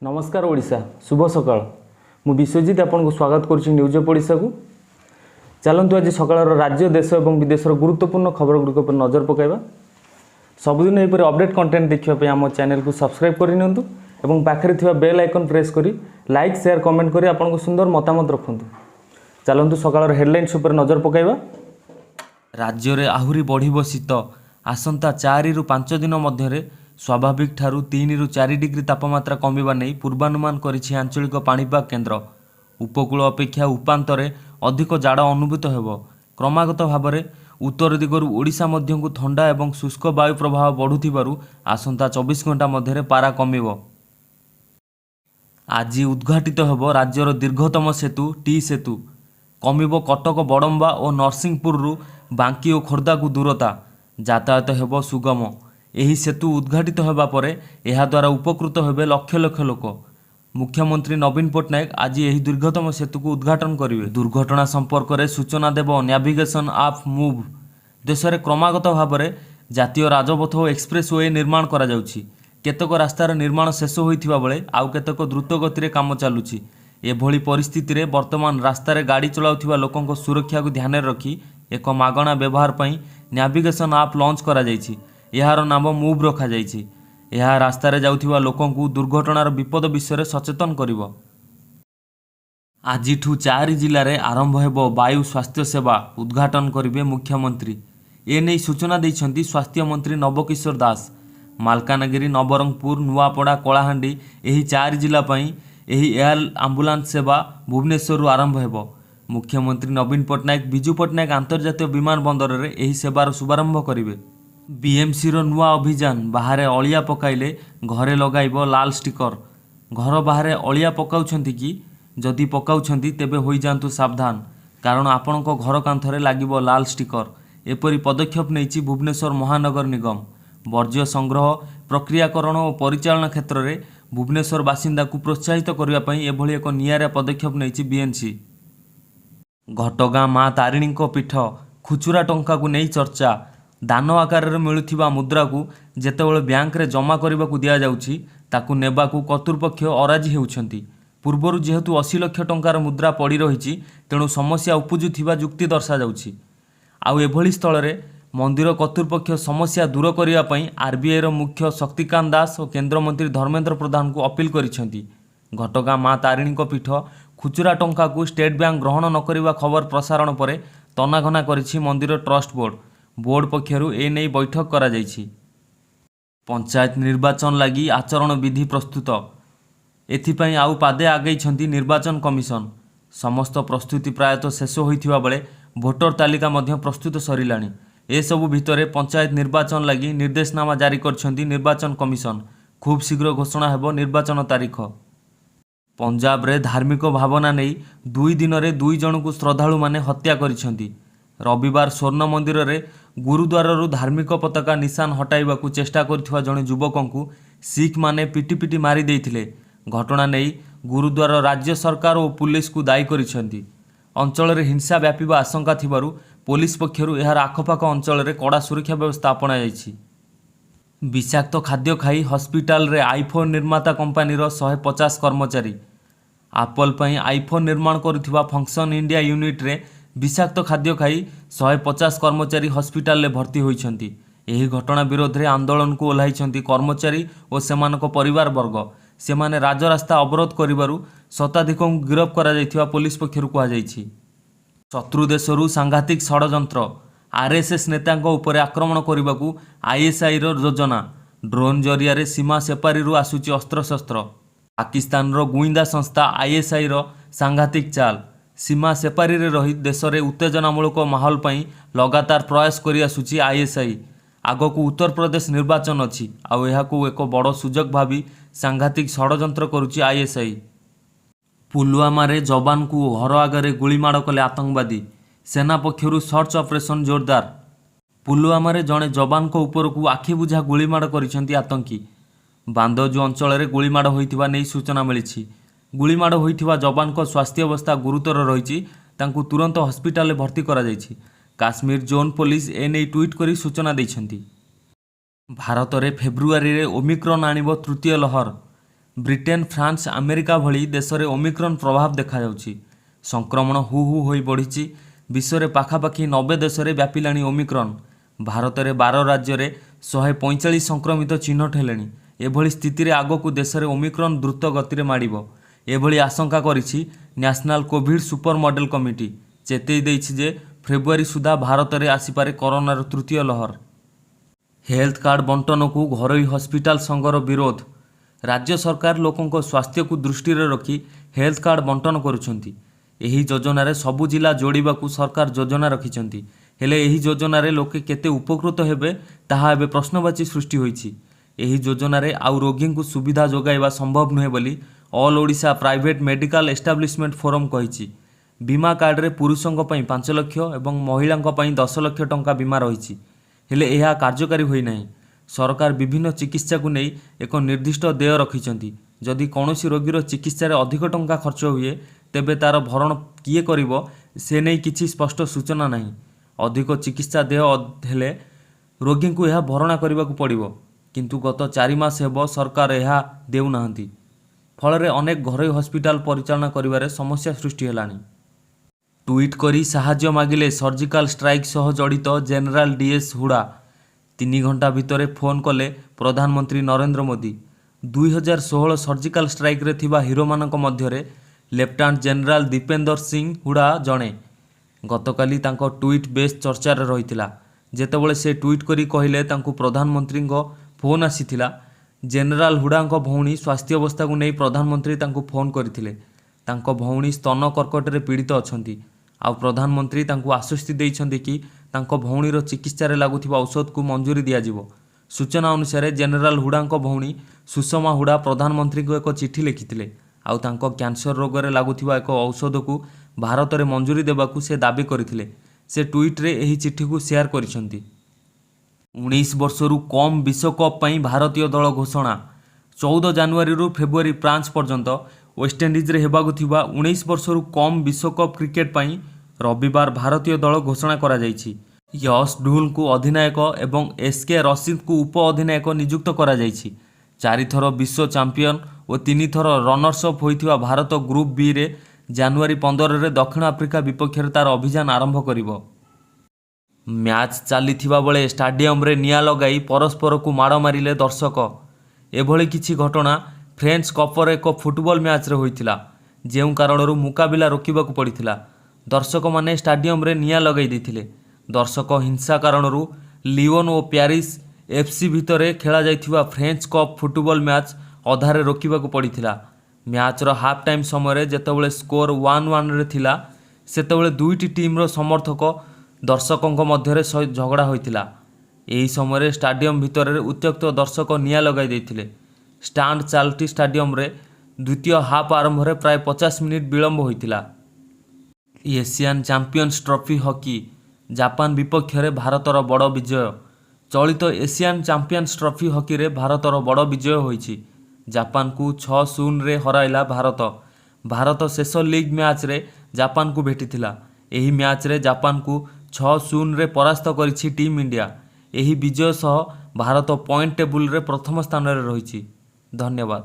नमस्कार ओडिशा शुभ सकाळ मु विश्वजित आपन को स्वागत करुच्ची न्यूज ऑफ ओडिशा को। चलतु आज सकाळ राज्य देश और विदेश गुरुत्वपूर्ण खबर गुड़िक पर नजर पकाइबा। सबुदिन एपरि अपडेट कंटेंट देखिए आम चैनल को सब्सक्राइब करनियंतु एवं पाखरे थिबा बेल आइकन प्रेस करी लाइक शेयर कमेंट करी आपन को सुंदर मतामत रखंतु। चलतु सकाळ हेडलाइंस ऊपर नजर पकाइबा। राज्य रे आहुरी बढ़िबो शीत आसंता 4 रु 5 दिन मध्यरे स्वाभाविक ठारू 3 रु 4 डिग्री तापमात्रा कमिबा नै पूर्वानुमान करिछि आंचलिक पाणीपाग केन्द्र। उपकूल अपेक्षा उपांतरे अधिक जाड़ अनुभूत हेबो। क्रमागत भावरे उत्तर दिगरु ओडिशा मध्यकु ठंडा एवं शुष्क वायु प्रभाव बढ़ुथिबारु आसंता 24 घंटा मध्यरे पारा कमिबो। आज उद्घाटित हेबो राज्यर दीर्घतम सेतु टी सेतु। कमिबो कटक बड़म्बा और नरसिंहपुर बांकी और खोर्धा को दूरता। यातायात हेबो सुगम। एही सेतु उद्घाटित होगा पर यह द्वारा उपकृत हेबे लक्ष लक्ष लोक। मुख्यमंत्री नवीन पट्टनायक आज यही दीर्घतम सेतु को उद्घाटन करेंगे। दुर्घटना संपर्क में सूचना देव नेविगेशन आप मूव। देश में क्रमागत भाव में जातीय राजपथ और एक्सप्रेस वे निर्माण करा जाउछि। केतक रास्तार निर्माण शेष होइथिबा बेले आउ केतक द्रुत गति काम चलुछि। एभली परिस्थिति रे वर्तमान रास्तार गाड़ी चलाउथिबा लोकंक सुरक्षा को ध्यान रखी एक मागणा व्यवहार पई नेविगेशन आप लॉन्च करा जाइछि। यार नाम मूव रखा जाइछि। यह रास्तार जाउथिबा लोकंकु दुर्घटनार विपद विषय सचेतन करिवो। आजिठू 4 जिले में आरंभ हेबो वायु स्वास्थ्य सेवा उद्घाटन करिवे मुख्यमंत्री। एने सूचना दैछन्ति स्वास्थ्य मंत्री नवकिशोर दास। मालकानगिरी नवरंगपुर नुआपड़ा कलाहांडी एही 4 जिला पई एही एयर आंबुलांस सेवा भुवनेश्वर आरंभ हेबो। मुख्यमंत्री नवीन पट्टनायक विजु पट्टनायक अंतर्जातीय विमान बंदर रे एही सेवार शुभारंभ करिवे। बीएमसी रो नुआ अभियान बाहर अलिया पकाइले घरे लगाइब लाल स्टिकर। घर बाहर अलिया पकाउछन्ति कि जदि पकाउछन्ति तेबे होई जांतु सावधान, कारण आपणको घर कांथरे लागिब लाल स्टिकर। एपरि पदक्षेप नेइछि भुवनेश्वर महानगर निगम। वर्ज्य संग्रह प्रक्रियाकरण और परिचालन क्षेत्र में भुवनेश्वर बासिंदा को प्रोत्साहित करने पई एभली एक नियारा पदक्षेप नेइछि बीएमसी। घटगां माँ तारिणी पीठ खुचुरा टंका को नहीं चर्चा। दान आकार में मिलुथिबा मुद्रा को जेतेबेले बैंक रे जमा करने को दिया जाउछि ताकू नेबाकू कर्तृपक्ष अराजी हेउछन्ति। पूर्वरु जेहेतु 80 लाख टंकार मुद्रा पड़ी रही तेणु समस्या उपजुथिबा जुक्ति दर्शा जाउछि। आउ एभली स्थल रे मंदिर कर्तृपक्ष समस्या दूर करने पई आरबीआई रो मुख्य शक्तिकांत दास और केंद्र मंत्री धर्मेंद्र प्रधान को अपील करिसेंति। घटगां माँ तारिणी पीठ खुचुरा टंका को स्टेट बैंक ग्रहण न करने खबर प्रसारण पर तनाघना करिछि मंदिर ट्रस्ट बोर्ड पक्षरु ए नै बैठक करा जाइछि। पंचायत निर्वाचन लगी आचरण विधि प्रस्तुत। एथिपाई आउ पादे आगैछन्ति निर्वाचन कमिशन। समस्त प्रस्तुति प्रायतः शेष होइथिबा बेले भोटर तालिका मध्य प्रस्तुत सरिलाणी। ए सबु भितरे पंचायत निर्वाचन लगी निर्देशनामा जारी करछन्ति निर्वाचन कमिशन। खूब शीघ्र घोषणा हेबो निर्वाचन तारीख। पंजाब रे धार्मिक भावना नहीं 2 दिन रे 2 जन को श्रद्धालु माने हत्या करिछन्ति। रविवार स्वर्ण मंदिर रे गुरुद्वार धार्मिक पताका निशान हटाइबाकू चेष्टा करथिबा जणे युवकंकु सिख माने पिटी पिटी मारी देइथिले। घटना नहीं गुरुद्वार राज्य सरकार और पुलिस को दायी करिसेंति। अंचल रे हिंसा व्यापीबा आशंका थिबारु पुलिस पक्षरु एहार आखपाख अंचल रे कड़ा सुरक्षा व्यवस्था अपना जाइछि। विषाक्त खाद्य खाई हॉस्पिटल रे आईफोन निर्माता कंपनी 150 कर्मचारी। एप्पल पई आईफोन निर्माण करुथिबा फंक्शन इंडिया यूनिट रे विषाक्त खाद्य खाई 150 कर्मचारी हॉस्पिटल रे भर्ती होइछन्ति। एही घटना विरोध रे आंदोलन को ओह्लाइछन्ति कर्मचारी और सेमानक परिवार वर्ग। सेमाने राजरास्ता अवरोध करिबारु शताधिक गिरफ करा जाइथिबा पुलिस पक्षरु कहा जाइछि। शत्रु देशरु सांघातिक षडयंत्र। आरएसएस नेतांको उपरे आक्रमण करने आईएसआई रो योजना। ड्रोन जरिया रे सीमा सेपारी आसुची अस्त्रशस्त्र। पाकिस्तान रो गुइंदा संस्था आईएसआई रो सांघातिक चाल। सीमा सेपारी रे रही देश में उत्तेजनामूलक माहौल पई लगातार प्रयास करि आसुची आईएसआई। आगकू उत्तर प्रदेश निर्वाचन अछि आउ एहाकू एक बड़ सुजोग भावी सांघातिक षडयंत्र करुची आईएसआई। पुलवामा रे जवान को घर आगे गुलीमाड़ कले आतंकवादी। सेना पक्षरु सर्च ऑपरेशन जोरदार। पुलवामा रे जड़े जवान को ऊपर को आखि बुझा गुलीमाड़ करिसेंति आतंकी। बांदजू अंचल रे गुलीमाड़ होइथिबा नै सूचना मिलिछि। गुलीमाड़ होइथिबा जवान को स्वास्थ्य अवस्था गुरुतर रहिछि। तांकु तुरंत हॉस्पिटल में भर्ती करा जाइछि। काश्मीर जोन पुलिस एने ट्वीट करी सूचना दैछन्ति। भारत रे फेब्रुआरी रे ओमिक्रॉन आनिबो तृतीय लहर। ବ୍ରିଟେନ୍, ଫ୍ରାନ୍ସ, ଆମେରିକା ଭଳି ଦେଶରେ ଓମିକ୍ରନ୍ ପ୍ରଭାବ ଦେଖାଯାଉଛି। ସଂକ୍ରମଣ ହୁ ହୁ ହୋଇ ବଢ଼ିଛି। ବିଶ୍ୱରେ ପାଖାପାଖି 90 ଦେଶରେ ବ୍ୟାପିଲାଣି ଓମିକ୍ରନ୍। ଭାରତରେ 12 ରାଜ୍ୟରେ 145 ସଂକ୍ରମିତ ଚିହ୍ନଟ ହେଲେଣି। ଏଭଳି ସ୍ଥିତିରେ ଆଗକୁ ଦେଶରେ ଓମିକ୍ରନ୍ ଦ୍ରୁତ ଗତିରେ ମାଡ଼ିବ, ଏଭଳି ଆଶଙ୍କା କରିଛି national covid super model committee. ଚେତେଇ ଦେଇଛି ଯେ ଫେବୃଆରୀ ସୁଦ୍ଧା ଭାରତରେ ଆସିପାରେ କରୋନାର ତୃତୀୟ ଲହର। ହେଲ୍ଥ କାର୍ଡ ବଣ୍ଟନକୁ ଘରୋଇ ହସ୍ପିଟାଲ ସଂଘର ବିରୋଧ। ରାଜ୍ୟ ସରକାର ଲୋକଙ୍କ ସ୍ୱାସ୍ଥ୍ୟକୁ ଦୃଷ୍ଟିରେ ରଖି ହେଲ୍ଥ କାର୍ଡ ବଣ୍ଟନ କରୁଛନ୍ତି। ଏହି ଯୋଜନାରେ ସବୁ ଜିଲ୍ଲା ଯୋଡ଼ିବାକୁ ସରକାର ଯୋଜନା ରଖିଛନ୍ତି। ହେଲେ ଏହି ଯୋଜନାରେ ଲୋକେ କେତେ ଉପକୃତ ହେବେ ତାହା ଏବେ ପ୍ରଶ୍ନବାଚୀ ସୃଷ୍ଟି ହୋଇଛି। ଏହି ଯୋଜନାରେ ଆଉ ରୋଗୀଙ୍କୁ ସୁବିଧା ଯୋଗାଇବା ସମ୍ଭବ ନୁହେଁ ବୋଲି all Odisha private medical establishment forum କହିଛି। ବୀମା କାର୍ଡରେ ପୁରୁଷଙ୍କ ପାଇଁ 5 ଲକ୍ଷ ଏବଂ ମହିଳାଙ୍କ ପାଇଁ 10 ଲକ୍ଷ ଟଙ୍କା ବୀମା ରହିଛି। ହେଲେ ଏହା କାର୍ଯ୍ୟକାରୀ ହୋଇନାହିଁ। ସରକାର ବିଭିନ୍ନ ଚିକିତ୍ସାକୁ ନେଇ ଏକ ନିର୍ଦ୍ଦିଷ୍ଟ ଦେୟ ରଖିଛନ୍ତି। ଯଦି କୌଣସି ରୋଗୀର ଚିକିତ୍ସାରେ ଅଧିକ ଟଙ୍କା ଖର୍ଚ୍ଚ ହୁଏ ତେବେ ତା'ର ଭରଣ କିଏ କରିବ ସେ ନେଇ କିଛି ସ୍ପଷ୍ଟ ସୂଚନା ନାହିଁ। ଅଧିକ ଚିକିତ୍ସା ଦେୟ ହେଲେ ରୋଗୀଙ୍କୁ ଏହା ଭରଣା କରିବାକୁ ପଡ଼ିବ, କିନ୍ତୁ ଗତ 4 ମାସ ହେବ ସରକାର ଏହା ଦେଉନାହାନ୍ତି। ଫଳରେ ଅନେକ ଘରୋଇ ହସ୍ପିଟାଲ ପରିଚାଳନା କରିବାରେ ସମସ୍ୟା ସୃଷ୍ଟି ହେଲାଣି। ଟ୍ୱିଟ୍ କରି ସାହାଯ୍ୟ ମାଗିଲେ ସର୍ଜିକାଲ ଷ୍ଟ୍ରାଇକ୍ ସହ ଜଡ଼ିତ ଜେନେରାଲ ଡିଏସ୍ ହୁଡା। 3 ଘଣ୍ଟା ଭିତରେ ଫୋନ୍ କଲେ ପ୍ରଧାନମନ୍ତ୍ରୀ ନରେନ୍ଦ୍ର ମୋଦି। 2016 ସର୍ଜିକାଲ ଷ୍ଟ୍ରାଇକ୍ରେ ଥିବା ହିରୋମାନଙ୍କ ମଧ୍ୟରେ ଲେଫ୍ଟନାଣ୍ଟ ଜେନେରାଲ ଦୀପେନ୍ଦର ସିଂ ହୁଡା ଜଣେ। ଗତକାଲି ତାଙ୍କ ଟ୍ୱିଟ୍ ବେଶ୍ ଚର୍ଚ୍ଚାରେ ରହିଥିଲା। ଯେତେବେଳେ ସେ ଟ୍ୱିଟ୍ କରି କହିଲେ ତାଙ୍କୁ ପ୍ରଧାନମନ୍ତ୍ରୀଙ୍କ ଫୋନ୍ ଆସିଥିଲା। ଜେନେରାଲ ହୁଡାଙ୍କ ଭଉଣୀ ସ୍ୱାସ୍ଥ୍ୟାବସ୍ଥାକୁ ନେଇ ପ୍ରଧାନମନ୍ତ୍ରୀ ତାଙ୍କୁ ଫୋନ୍ କରିଥିଲେ। ତାଙ୍କ ଭଉଣୀ ସ୍ତନ କର୍କଟରେ ପୀଡ଼ିତ ଅଛନ୍ତି। ଆଉ ପ୍ରଧାନମନ୍ତ୍ରୀ ତାଙ୍କୁ ଆଶ୍ୱସ୍ତି ଦେଇଛନ୍ତି କି ତାଙ୍କ ଭଉଣୀର ଚିକିତ୍ସାରେ ଲାଗୁଥିବା ଔଷଧକୁ ମଞ୍ଜୁରୀ ଦିଆଯିବ। ସୂଚନା ଅନୁସାରେ ଜେନେରାଲ ହୁଡାଙ୍କ ଭଉଣୀ ସୁଷମା ହୁଡା ପ୍ରଧାନମନ୍ତ୍ରୀଙ୍କୁ ଏକ ଚିଠି ଲେଖିଥିଲେ ଆଉ ତାଙ୍କ କ୍ୟାନ୍ସର ରୋଗରେ ଲାଗୁଥିବା ଏକ ଔଷଧକୁ ଭାରତରେ ମଞ୍ଜୁରୀ ଦେବାକୁ ସେ ଦାବି କରିଥିଲେ। ସେ ଟ୍ୱିଟ୍ରେ ଏହି ଚିଠିକୁ ସେୟାର କରିଛନ୍ତି। 19 ବର୍ଷରୁ କମ୍ ବିଶ୍ୱକପ୍ ପାଇଁ ଭାରତୀୟ ଦଳ ଘୋଷଣା। 14 ଜାନୁଆରୀରୁ ଫେବୃଆରୀ 5 ପର୍ଯ୍ୟନ୍ତ ୱେଷ୍ଟଇଣ୍ଡିଜରେ ହେବାକୁ ଥିବା 19 ବର୍ଷରୁ କମ୍ ବିଶ୍ୱକପ୍ କ୍ରିକେଟ୍ ପାଇଁ ରବିବାର ଭାରତୀୟ ଦଳ ଘୋଷଣା କରାଯାଇଛି। ୟଶ ଢୁଲଙ୍କୁ ଅଧିନାୟକ ଏବଂ ଏସ୍କେ ରସିଦଙ୍କୁ ଉପ ଅଧିନାୟକ ନିଯୁକ୍ତ କରାଯାଇଛି। 4 ଥର ବିଶ୍ୱ ଚାମ୍ପିୟନ ଓ 3 ଥର ରନର୍ସ ଅପ୍ ହୋଇଥିବା ଭାରତ ଗ୍ରୁପ୍ ବିରେ ଜାନୁଆରୀ 15ରେ ଦକ୍ଷିଣ ଆଫ୍ରିକା ବିପକ୍ଷରେ ତା'ର ଅଭିଯାନ ଆରମ୍ଭ କରିବ। ମ୍ୟାଚ୍ ଚାଲିଥିବା ବେଳେ ଷ୍ଟାଡିୟମରେ ନିଆଁ ଲଗାଇ ପରସ୍ପରକୁ ମାଡ଼ ମାରିଲେ ଦର୍ଶକ। ଏଭଳି କିଛି ଘଟଣା ଫ୍ରେଞ୍ଚ କପର ଏକ ଫୁଟବଲ ମ୍ୟାଚ୍ରେ ହୋଇଥିଲା, ଯେଉଁ କାରଣରୁ ମୁକାବିଲା ରୋକିବାକୁ ପଡ଼ିଥିଲା। ଦର୍ଶକମାନେ ଷ୍ଟାଡିୟମରେ ନିଆଁ ଲଗାଇ ଦେଇଥିଲେ। ଦର୍ଶକ ହିଂସା କାରଣରୁ ଲିଓନ ଓ ପ୍ୟାରିସ୍ ଏଫ୍ସି ଭିତରେ ଖେଳାଯାଇଥିବା ଫ୍ରେଞ୍ଚ କପ୍ ଫୁଟବଲ ମ୍ୟାଚ୍ ଅଧାରେ ରୋକିବାକୁ ପଡ଼ିଥିଲା। ମ୍ୟାଚ୍ର ହାଫ୍ ଟାଇମ୍ ସମୟରେ ଯେତେବେଳେ ସ୍କୋର 1-1ରେ ଥିଲା ସେତେବେଳେ ଦୁଇଟି ଟିମ୍ର ସମର୍ଥକ ଦର୍ଶକଙ୍କ ମଧ୍ୟରେ ଝଗଡ଼ା ହୋଇଥିଲା। ଏହି ସମୟରେ ଷ୍ଟାଡିୟମ ଭିତରେ ଉତ୍ତ୍ୟକ୍ତ ଦର୍ଶକ ନିଆଁ ଲଗାଇ ଦେଇଥିଲେ। ଷ୍ଟାଣ୍ଡ ଚାର୍ଲଟନ୍ ଷ୍ଟାଡିୟମରେ ଦ୍ୱିତୀୟ ହାଫ୍ ଆରମ୍ଭରେ ପ୍ରାୟ 50 ମିନିଟ୍ ବିଳମ୍ବ ହୋଇଥିଲା। Asian champions trophy hockey. Japan ବିପକ୍ଷରେ ଭାରତର ବଡ଼ ବିଜୟ। ଚଳିତ ଏସିଆନ୍ ଚାମ୍ପିଅନ୍ସ ଟ୍ରଫି ହକିରେ ଭାରତର ବଡ଼ ବିଜୟ ହୋଇଛି। ଜାପାନକୁ 6-0ରେ ହରାଇଲା ଭାରତ। ଭାରତ ଶେଷ ଲିଗ୍ ମ୍ୟାଚ୍ରେ ଜାପାନକୁ ଭେଟିଥିଲା। ଏହି ମ୍ୟାଚ୍ରେ ଜାପାନକୁ 6-0ରେ ପରାସ୍ତ କରିଛି ଟିମ୍ ଇଣ୍ଡିଆ। ଏହି ବିଜୟ ସହ ଭାରତ ପଏଣ୍ଟ ଟେବୁଲରେ ପ୍ରଥମ ସ୍ଥାନରେ ରହିଛି। ଧନ୍ୟବାଦ।